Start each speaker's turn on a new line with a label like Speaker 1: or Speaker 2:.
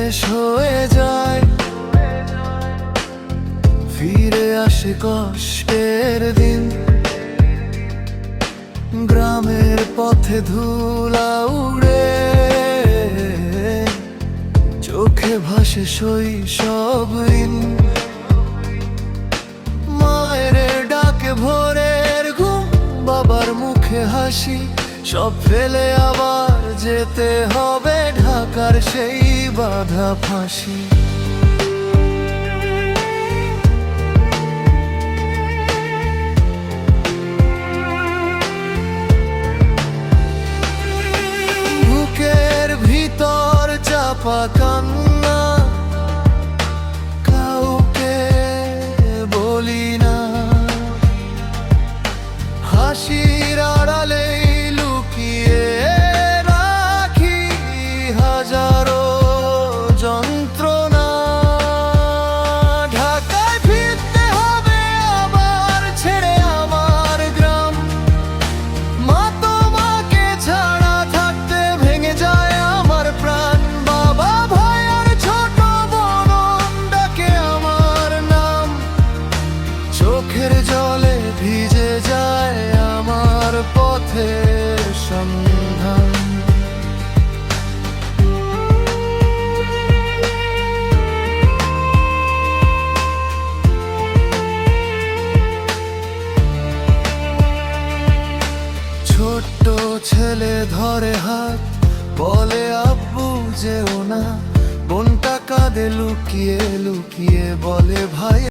Speaker 1: শেষ হয়ে যায়, ফিরে আসে কষ্টের দিন। গ্রামের পথে ধুলা উড়ে, চোখে ভাসে শৈশব ঋণ। মায়ের ডাকে ভোরের ঘুম, বাবার মুখে হাসি, সব ফেলে আবার যেতে হবে ঢাকার সেই বাঁধা ফাঁসি। বুকের ভিতর চাপা কান্না, কাউকে বলি না, হাসির আড়ালে লুকিয়ে রাখি হাজারো যন্ত্রণা। ঢাকায় ফিরতে হবে আবার, ছেড়ে আমার গ্রাম। মা তোমাকে ছাড়া থাকতে ভেঙে যায় আমার প্রাণ। বাবা, ভাই আর ছোট বোন ডাকে আমার নাম। চোখের জলে ভিজে যায় আমার পথের সন্ধান। ছোট্ট ছেলে ধরে হাত, বলে আব্বু যেও না। বোনটা কাঁদে লুকিয়ে লুকিয়ে, বলে ভাই